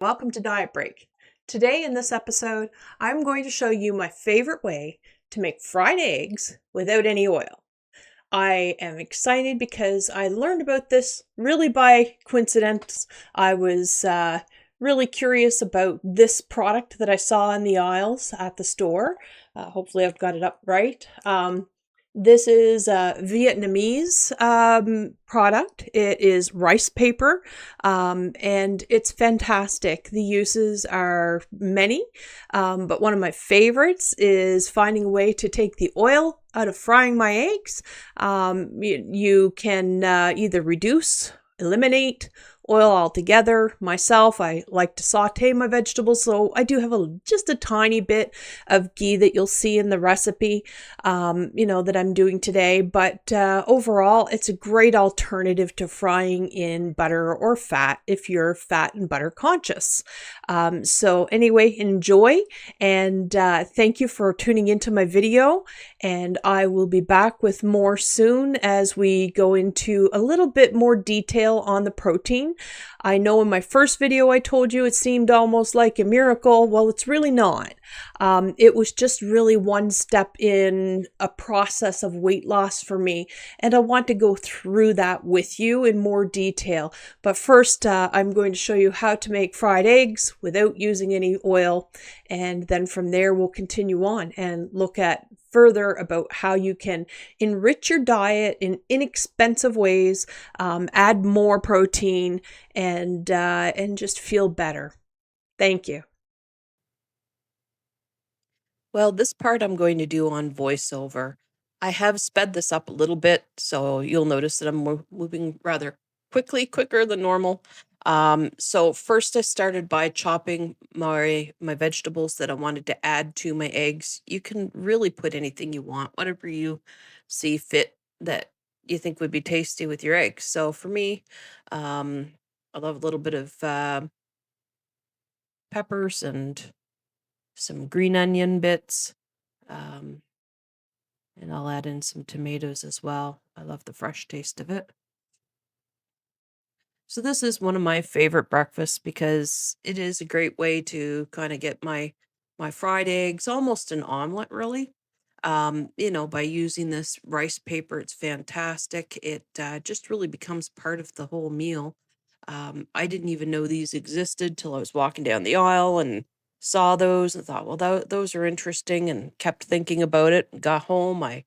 Welcome to Diet Break. Today in this episode, I'm going to show you my favorite way to make fried eggs without any oil. I am excited because I learned about this really by coincidence. I was really curious about this product that I saw in the aisles at the store. Hopefully I've got it up right. This is a Vietnamese product. It is rice paper, and it's fantastic. The uses are many, but one of my favorites is finding a way to take the oil out of frying my eggs. You can either reduce, eliminate oil altogether. Myself, I like to saute my vegetables, so I do have just a tiny bit of ghee that you'll see in the recipe, that I'm doing today. But overall, it's a great alternative to frying in butter or fat if you're fat and butter conscious. So anyway, enjoy, and thank you for tuning into my video. And I will be back with more soon as we go into a little bit more detail on the protein. I know in my first video I told you it seemed almost like a miracle. Well, it's really not. It was just really one step in a process of weight loss for me, and I want to go through that with you in more detail. But first, I'm going to show you how to make fried eggs without using any oil, and then from there we'll continue on and look at further about how you can enrich your diet in inexpensive ways, add more protein, and just feel better. Thank you. Well, this part I'm going to do on voiceover. I have sped this up a little bit, so you'll notice that I'm moving rather quickly, quicker than normal. So first I started by chopping my vegetables that I wanted to add to my eggs. You can really put anything you want, whatever you see fit that you think would be tasty with your eggs. So for me, I love a little bit of peppers and some green onion bits. Um, and I'll add in some tomatoes as well. I love the fresh taste of it. So this is one of my favorite breakfasts because it is a great way to kind of get my fried eggs, almost an omelet really. By using this rice paper, it's fantastic. It just really becomes part of the whole meal. I didn't even know these existed till I was walking down the aisle and saw those and thought, well, those are interesting, and kept thinking about it. And got home, I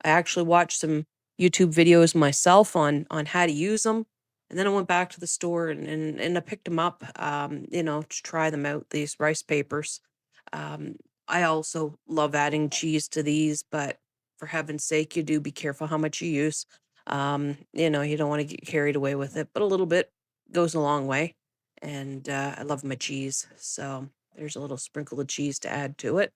actually watched some YouTube videos myself on how to use them, and then I went back to the store and I picked them up, to try them out, these rice papers. Um, I also love adding cheese to these, but for heaven's sake, you do be careful how much you use. You don't want to get carried away with it, but a little bit goes a long way. And I love my cheese. So there's a little sprinkle of cheese to add to it.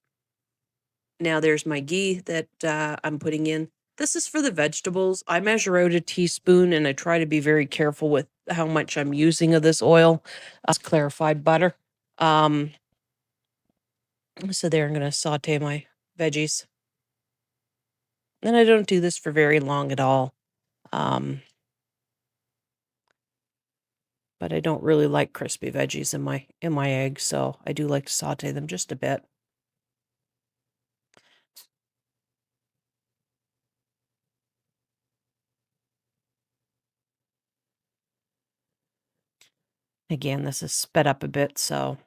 Now there's my ghee that I'm putting in. This is for the vegetables. I measure out a teaspoon and I try to be very careful with how much I'm using of this oil. It's clarified butter. Um, so there, I'm going to saute my veggies. And I don't do this for very long at all. Um, but I don't really like crispy veggies in my eggs, so I do like to saute them just a bit. Again, this is sped up a bit, so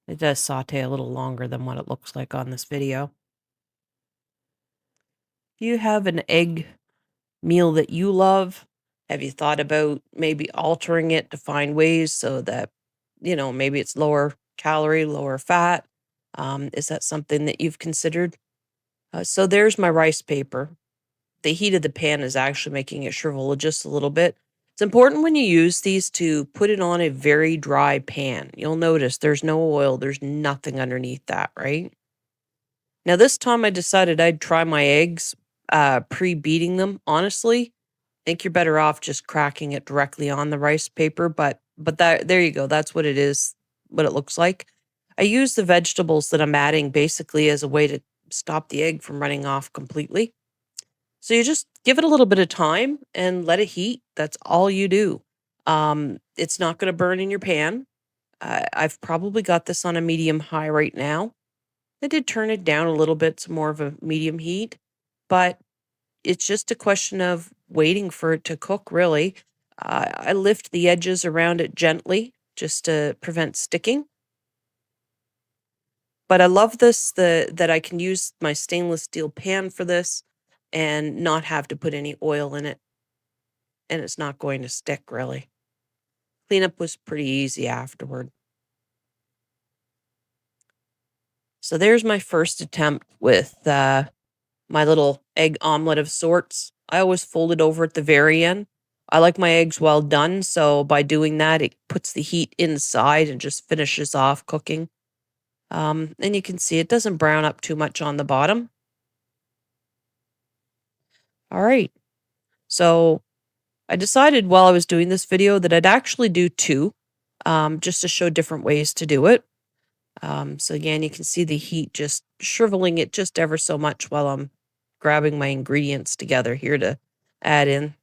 it does saute a little longer than what it looks like on this video. If you have an egg meal that you love, have you thought about maybe altering it to find ways so that, maybe it's lower calorie, lower fat? Is that something that you've considered? So there's my rice paper. The heat of the pan is actually making it shrivel just a little bit. It's important when you use these to put it on a very dry pan. You'll notice there's no oil, there's nothing underneath that, right? Now, this time I decided I'd try my eggs pre-beating them. Honestly, I think you're better off just cracking it directly on the rice paper, but that there you go. That's what it is, what it looks like. I use the vegetables that I'm adding basically as a way to stop the egg from running off completely. So you just give it a little bit of time and let it heat. That's all you do. It's not going to burn in your pan. I've probably got this on a medium high right now. I did turn it down a little bit to more of a medium heat, but it's just a question of waiting for it to cook, really. I lift the edges around it gently just to prevent sticking. But I love this that I can use my stainless steel pan for this and not have to put any oil in it, and it's not going to stick really. Cleanup was pretty easy afterward. So there's my first attempt with my little egg omelet of sorts. I always fold it over at the very end. I like my eggs well done, so by doing that, it puts the heat inside and just finishes off cooking. And you can see it doesn't brown up too much on the bottom. All right. So I decided while I was doing this video that I'd actually do two, just to show different ways to do it. So again, you can see the heat just shriveling it just ever so much while I'm grabbing my ingredients together here to add in.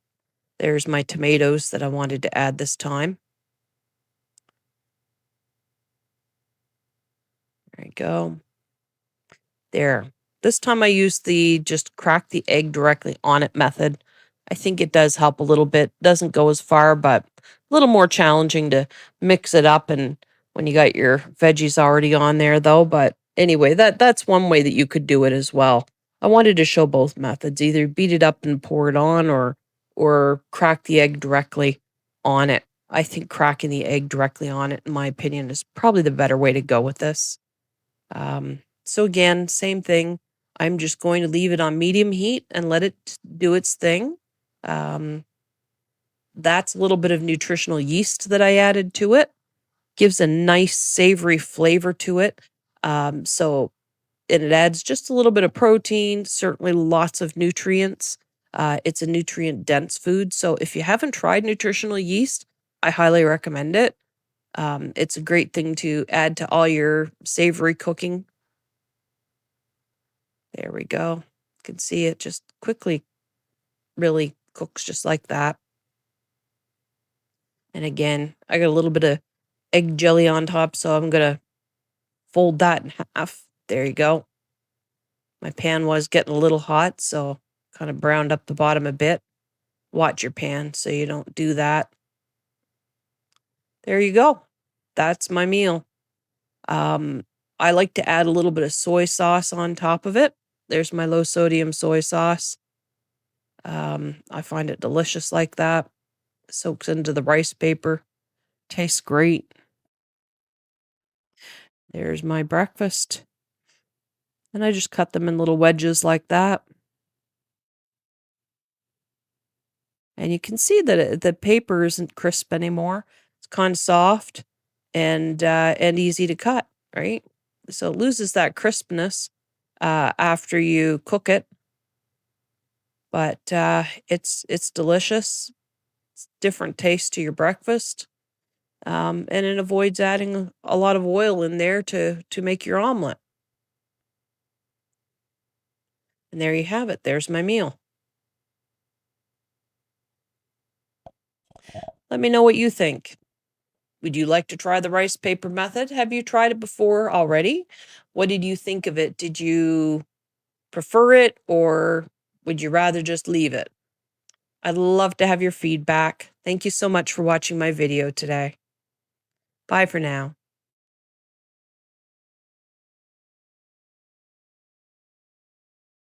There's my tomatoes that I wanted to add this time. There you go. There. This time I used the just crack the egg directly on it method. I think it does help a little bit. Doesn't go as far, but a little more challenging to mix it up and when you got your veggies already on there though, but anyway, that's one way that you could do it as well. I wanted to show both methods, either beat it up and pour it on or crack the egg directly on it. I think cracking the egg directly on it in my opinion is probably the better way to go with this. So again, same thing. I'm just going to leave it on medium heat and let it do its thing. Um, that's a little bit of nutritional yeast that I added to it. Gives a nice savory flavor to it. So and it adds just a little bit of protein, certainly lots of nutrients. It's a nutrient dense food. So if you haven't tried nutritional yeast, I highly recommend it. It's a great thing to add to all your savory cooking. There we go. You can see it just quickly really cooks just like that. And again, I got a little bit of egg jelly on top, so I'm going to fold that in half. There you go. My pan was getting a little hot, so kind of browned up the bottom a bit. Watch your pan so you don't do that. There you go. That's my meal. Um, I like to add a little bit of soy sauce on top of it. There's my low sodium soy sauce. I find it delicious like that. Soaks into the rice paper. Tastes great. There's my breakfast. And I just cut them in little wedges like that. And you can see that the paper isn't crisp anymore. It's kind of soft and easy to cut, right? So it loses that crispness after you cook it, but it's delicious. It's different taste to your breakfast, and it avoids adding a lot of oil in there to make your omelet. And there you have it. There's my meal. Let me know what you think. Would you like to try the rice paper method? Have you tried it before already? What did you think of it? Did you prefer it or would you rather just leave it? I'd love to have your feedback. Thank you so much for watching my video today. Bye for now.